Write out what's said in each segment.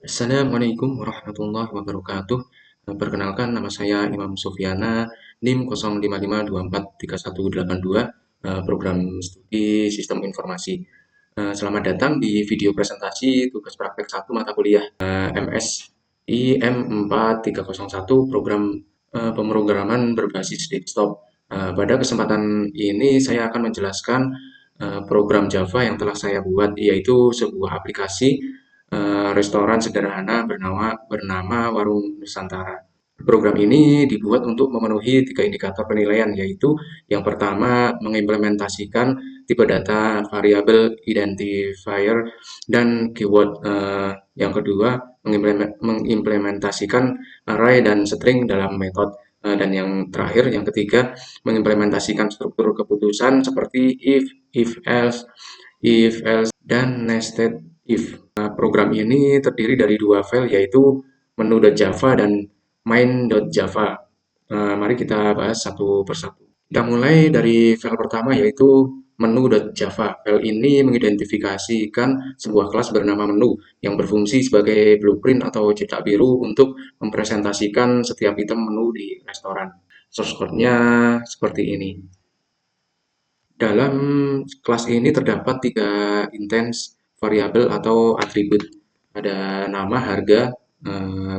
Assalamualaikum warahmatullahi wabarakatuh. Perkenalkan, nama saya Imam Sofyana, NIM 0552431182, program studi Sistem Informasi. Selamat datang di video presentasi tugas praktek 1 mata kuliah MS IM 4301, program pemrograman berbasis desktop. Pada kesempatan ini saya akan menjelaskan program Java yang telah saya buat, yaitu sebuah aplikasi restoran sederhana bernama Warung Nusantara. Program ini dibuat untuk memenuhi 3 indikator penilaian, yaitu yang pertama mengimplementasikan tipe data, variabel, identifier, dan keyword. Yang kedua mengimplementasikan array dan string dalam metode. Dan yang terakhir, yang ketiga, mengimplementasikan struktur keputusan seperti if else, dan nested if. Program ini terdiri dari dua file, yaitu menu.java dan main.java. Mari kita bahas satu persatu. Kita mulai dari file pertama, yaitu menu.java. File ini mengidentifikasikan sebuah kelas bernama menu yang berfungsi sebagai blueprint atau cetak biru untuk mempresentasikan setiap item menu di restoran. Source code-nya seperti ini. Dalam kelas ini terdapat 3 instance variabel atau atribut. Ada nama, harga,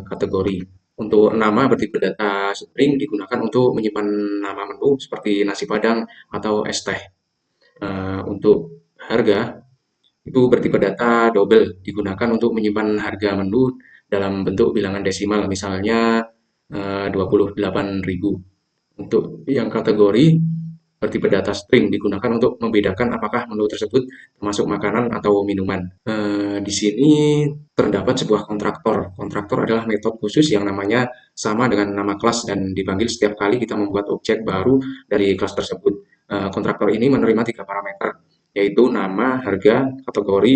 kategori. Untuk nama bertipe data string digunakan untuk menyimpan nama menu seperti nasi padang atau es teh. Untuk harga itu bertipe data double, digunakan untuk menyimpan harga menu dalam bentuk bilangan desimal, misalnya 28.000. Untuk yang kategori bertipe data string digunakan untuk membedakan apakah menu tersebut termasuk makanan atau minuman. Di sini terdapat sebuah kontraktor. Kontraktor adalah metode khusus yang namanya sama dengan nama kelas dan dipanggil setiap kali kita membuat objek baru dari kelas tersebut. Kontraktor ini menerima 3 parameter, yaitu nama, harga, kategori,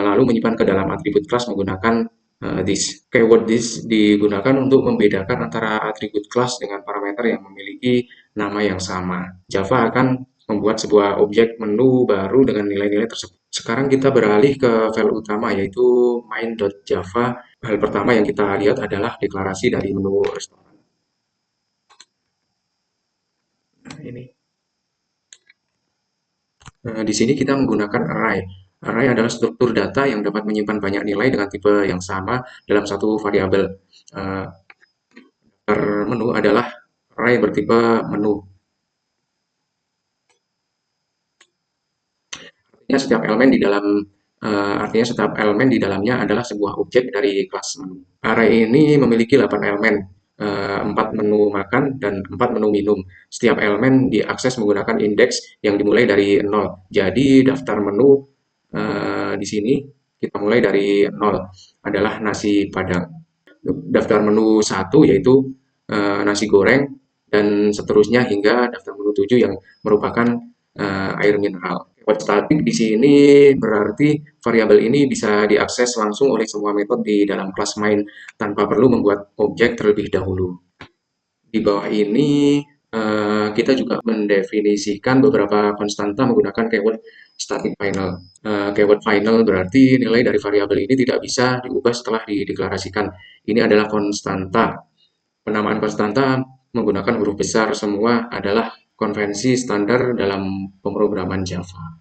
lalu menyimpan ke dalam atribut kelas menggunakan this. Keyword this digunakan untuk membedakan antara atribut kelas dengan parameter yang memiliki nama yang sama. Java akan membuat sebuah objek menu baru dengan nilai-nilai tersebut. Sekarang kita beralih ke file utama, yaitu main.java. Hal pertama yang kita lihat adalah deklarasi dari menu restoran. Nah, ini. Di sini kita menggunakan array. Array adalah struktur data yang dapat menyimpan banyak nilai dengan tipe yang sama dalam satu variabel. Menu adalah array bertipe menu. Artinya setiap elemen di dalamnya adalah sebuah objek dari kelas menu. Array ini memiliki 8 elemen, 4 menu makan dan 4 menu minum. Setiap elemen diakses menggunakan indeks yang dimulai dari 0. Jadi daftar menu di sini kita mulai dari 0 adalah nasi padang. Daftar menu 1 yaitu nasi goreng, dan seterusnya hingga daftar menu 7 yang merupakan air mineral. Keyword static di sini berarti variabel ini bisa diakses langsung oleh semua metode di dalam kelas main tanpa perlu membuat objek terlebih dahulu. Di bawah ini kita juga mendefinisikan beberapa konstanta menggunakan keyword static final. Keyword final berarti nilai dari variabel ini tidak bisa diubah setelah dideklarasikan. Ini adalah konstanta. Penamaan konstanta menggunakan huruf besar semua adalah konvensi standar dalam pemrograman Java.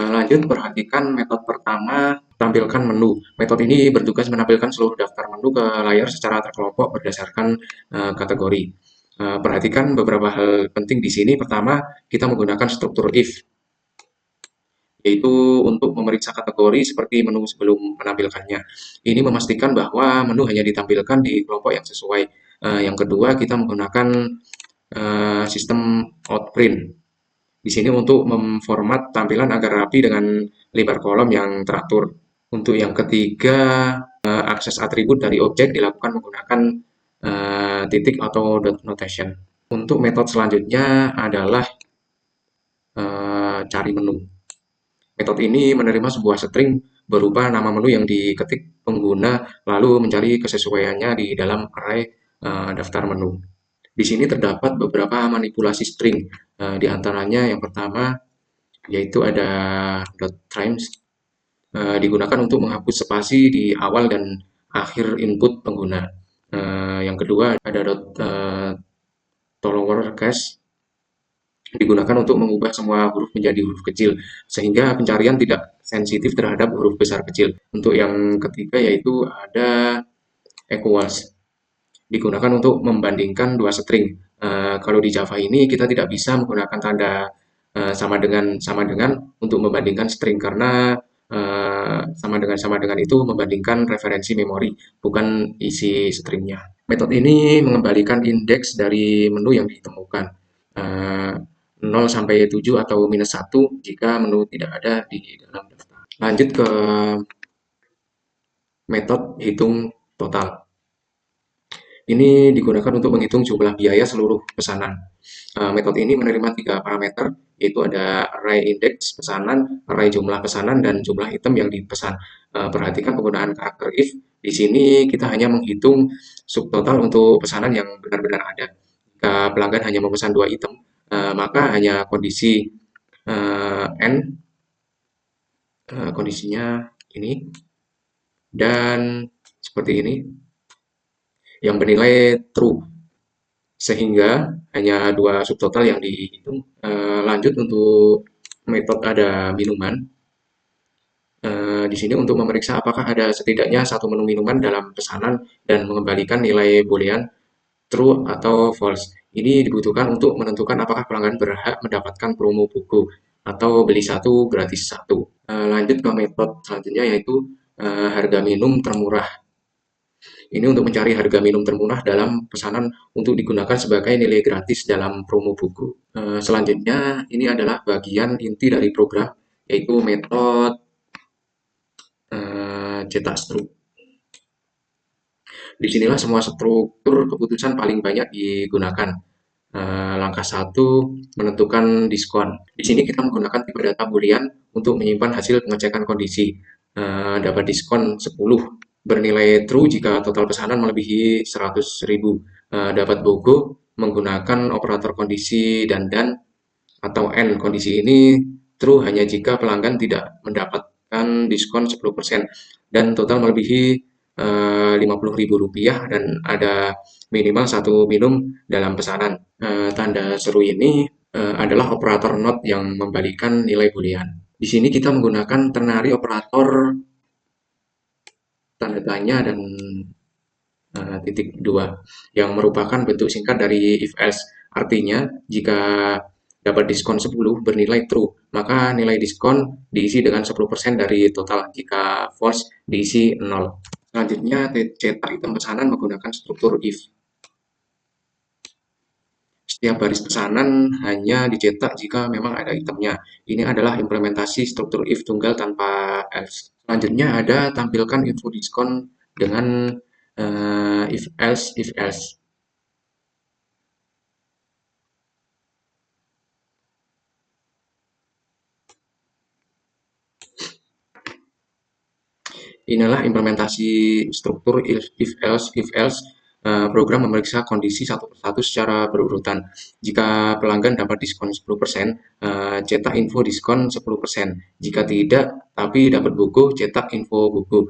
Lanjut, perhatikan metode pertama, tampilkan menu. Metode ini bertugas menampilkan seluruh daftar menu ke layar secara terkelompok berdasarkan kategori. Perhatikan beberapa hal penting di sini. Pertama, kita menggunakan struktur if, yaitu untuk memeriksa kategori seperti menu sebelum menampilkannya. Ini memastikan bahwa menu hanya ditampilkan di kelompok yang sesuai. Yang kedua, kita menggunakan sistem outprint. Di sini untuk memformat tampilan agar rapi dengan lebar kolom yang teratur. Untuk yang ketiga, akses atribut dari objek dilakukan menggunakan titik atau dot notation. Untuk metode selanjutnya adalah cari menu. Metode ini menerima sebuah string berupa nama menu yang diketik pengguna lalu mencari kesesuaiannya di dalam array daftar menu. Di sini terdapat beberapa manipulasi string, di antaranya yang pertama yaitu ada .times, digunakan untuk menghapus spasi di awal dan akhir input pengguna. Yang kedua ada toLower case digunakan untuk mengubah semua huruf menjadi huruf kecil, sehingga pencarian tidak sensitif terhadap huruf besar kecil. Untuk yang ketiga yaitu ada equals, digunakan untuk membandingkan dua string. Kalau di Java ini kita tidak bisa menggunakan tanda sama dengan untuk membandingkan string karena sama dengan itu membandingkan referensi memori, bukan isi stringnya. Metode ini mengembalikan indeks dari menu yang ditemukan. Eh, 0 sampai 7 atau -1 jika menu tidak ada di dalam daftar. Lanjut ke metode hitung total. Ini digunakan untuk menghitung jumlah biaya seluruh pesanan. Metode ini menerima tiga parameter, yaitu ada array indeks pesanan, array jumlah pesanan, dan jumlah item yang dipesan. Perhatikan penggunaan karakter if. Di sini kita hanya menghitung subtotal untuk pesanan yang benar-benar ada. Jika pelanggan hanya memesan 2 item, maka hanya kondisi n, kondisinya ini, dan seperti ini, yang bernilai true, sehingga hanya dua subtotal yang dihitung. Lanjut untuk metode ada minuman. Di sini untuk memeriksa apakah ada setidaknya satu menu minuman dalam pesanan dan mengembalikan nilai boolean true atau false. Ini dibutuhkan untuk menentukan apakah pelanggan berhak mendapatkan promo buku atau beli satu gratis satu. Lanjut ke metode selanjutnya yaitu harga minum termurah. Ini untuk mencari harga minum termurah dalam pesanan untuk digunakan sebagai nilai gratis dalam promo buku. Selanjutnya, ini adalah bagian inti dari program, yaitu metode cetak struktur. Disinilah semua struktur keputusan paling banyak digunakan. Langkah 1, menentukan diskon. Di sini kita menggunakan tipe data boolean untuk menyimpan hasil pengecekan kondisi. Dapat diskon 10, bernilai true jika total pesanan melebihi 100.000. Dapat BOGO menggunakan operator kondisi dan atau N. Kondisi ini true hanya jika pelanggan tidak mendapatkan diskon 10% dan total melebihi Rp50.000 dan ada minimal satu minum dalam pesanan. Tanda seru ini adalah operator not yang membalikan nilai boolean. Di sini kita menggunakan ternary operator tanda tanya dan titik 2 yang merupakan bentuk singkat dari if else. Artinya, jika dapat diskon 10 bernilai true, maka nilai diskon diisi dengan 10% dari total. Jika false, diisi 0. Selanjutnya, cetak item pesanan menggunakan struktur if. Setiap baris pesanan hanya dicetak jika memang ada itemnya. Ini adalah implementasi struktur if tunggal tanpa else. Selanjutnya ada tampilkan info diskon dengan if else. Inilah implementasi struktur if else. Program memeriksa kondisi satu persatu secara berurutan. Jika pelanggan dapat diskon 10%, cetak info diskon 10%. Jika tidak, tapi dapat buku, cetak info buku.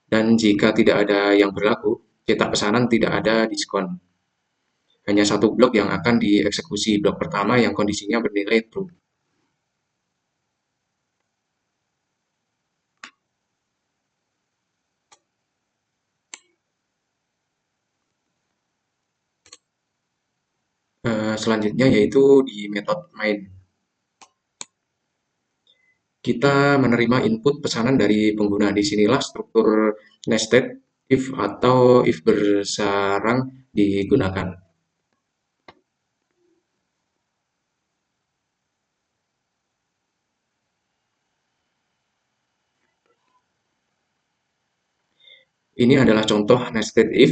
Dan jika tidak ada yang berlaku, cetak pesanan tidak ada diskon. Hanya satu blok yang akan dieksekusi. Blok pertama yang kondisinya bernilai true. Selanjutnya yaitu di metode main. Kita menerima input pesanan dari pengguna. Disinilah struktur nested if atau if bersarang digunakan. Ini adalah contoh nested if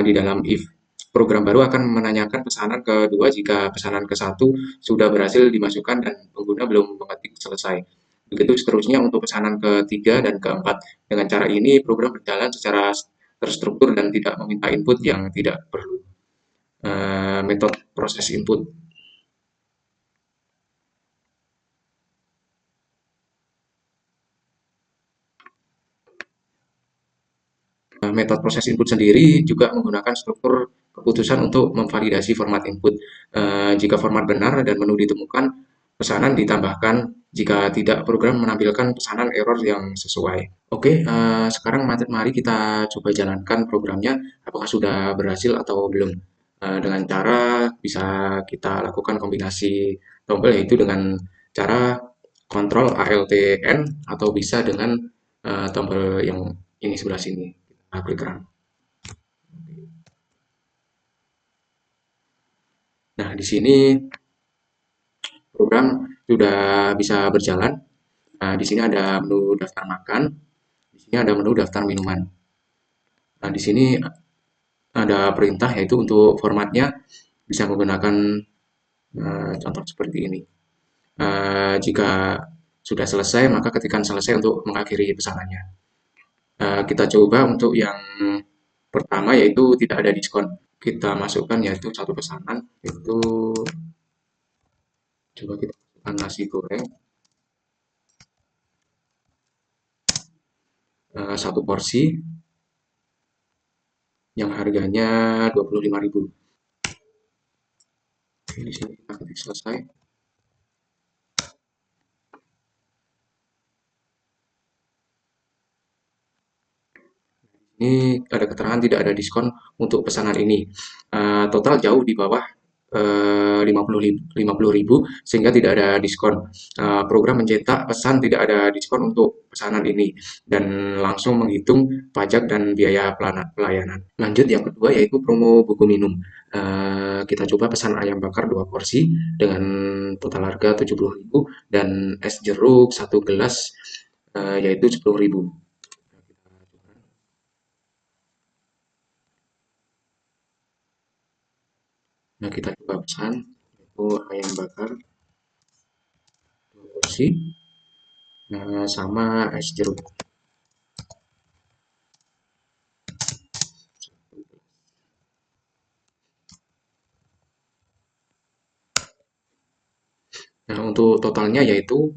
di dalam if. Program baru akan menanyakan pesanan kedua jika pesanan ke satu sudah berhasil dimasukkan dan pengguna belum mengetik selesai. Begitu seterusnya untuk pesanan ketiga dan keempat. Dengan cara ini, program berjalan secara terstruktur dan tidak meminta input yang tidak perlu. Metode proses input. Metode proses input sendiri juga menggunakan struktur keputusan untuk memvalidasi format input. Jika format benar dan menu ditemukan, pesanan ditambahkan. Jika tidak, program menampilkan pesanan error yang sesuai. Oke, sekarang mari kita coba jalankan programnya. Apakah sudah berhasil atau belum? Dengan cara bisa kita lakukan kombinasi tombol, yaitu dengan cara Ctrl Alt N, atau bisa dengan tombol yang ini sebelah sini. Kita klik run. Nah, di sini program sudah bisa berjalan. Nah, di sini ada menu daftar makan, di sini ada menu daftar minuman. Nah, di sini ada perintah, yaitu untuk formatnya bisa menggunakan contoh seperti ini. Jika sudah selesai, maka ketikkan selesai untuk mengakhiri pesanannya. Kita coba untuk yang pertama, yaitu tidak ada diskon. Kita masukkan yaitu satu pesanan, itu coba kita masukkan nasi goreng satu porsi yang harganya 25.000. Oke, di sini kita ketik selesai. Ini ada keterangan tidak ada diskon untuk pesanan ini. Total jauh di bawah 50.000, sehingga tidak ada diskon. Program mencetak pesan tidak ada diskon untuk pesanan ini dan langsung menghitung pajak dan biaya pelayanan. Lanjut yang kedua, yaitu promo buku minum. Kita coba pesan ayam bakar 2 porsi dengan total harga 70.000 dan es jeruk 1 gelas yaitu 10.000. Nah, kita coba pesan yaitu ayam bakar 2 porsi sama es jeruk. Nah, untuk totalnya yaitu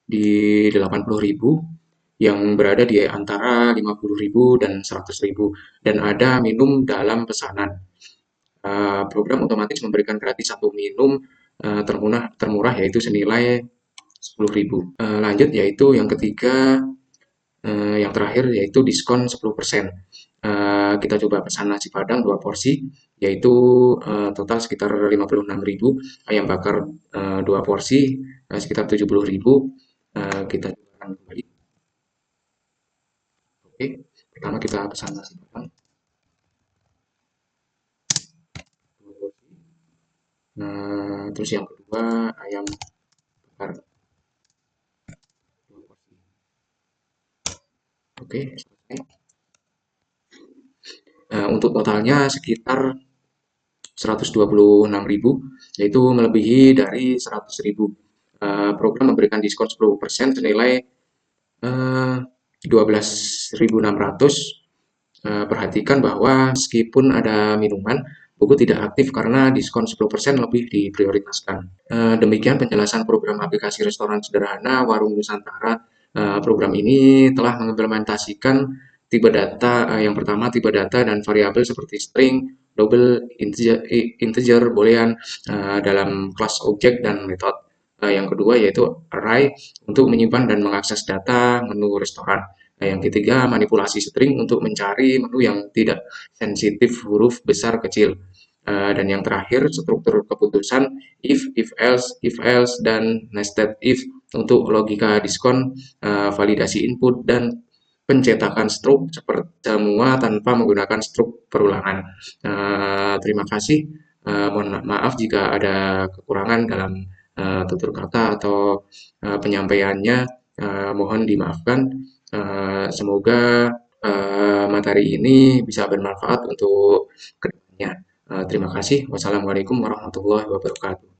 di 80.000, yang berada di antara 50.000 dan 100.000, dan ada minum dalam pesanan. Program otomatis memberikan gratis satu minum termurah yaitu senilai 10.000. Lanjut yaitu yang ketiga, yang terakhir yaitu diskon 10%. Kita coba pesan nasi padang 2 porsi, yaitu total sekitar 56.000, ayam bakar 2 porsi sekitar 70.000. Kita coba kembali. Oke, pertama kita pesan nasi padang 2 porsi. Terus yang kedua ayam bakar 2 porsi. Oke, selesai. Untuk totalnya sekitar 126.000, yaitu melebihi dari 100.000. Program memberikan diskon 10% senilai 12.600. Perhatikan bahwa meskipun ada minuman, buku tidak aktif karena diskon 10% lebih diprioritaskan. Demikian penjelasan program aplikasi restoran sederhana Warung Nusantara. Program ini telah mengimplementasikan tipe data, yang pertama tipe data dan variabel seperti string, double, integer, boolean dalam kelas objek dan metode. Yang kedua yaitu array untuk menyimpan dan mengakses data menu restoran. Yang ketiga, manipulasi string untuk mencari menu yang tidak sensitif huruf besar kecil. Dan yang terakhir, struktur keputusan if else, dan nested if untuk logika diskon, validasi input, dan pencetakan struk seperti semua tanpa menggunakan struk perulangan. Terima kasih. Mohon maaf jika ada kekurangan dalam tutur kata atau penyampaiannya. Mohon dimaafkan. Semoga materi ini bisa bermanfaat untuk kedepannya. Terima kasih. Wassalamualaikum warahmatullahi wabarakatuh.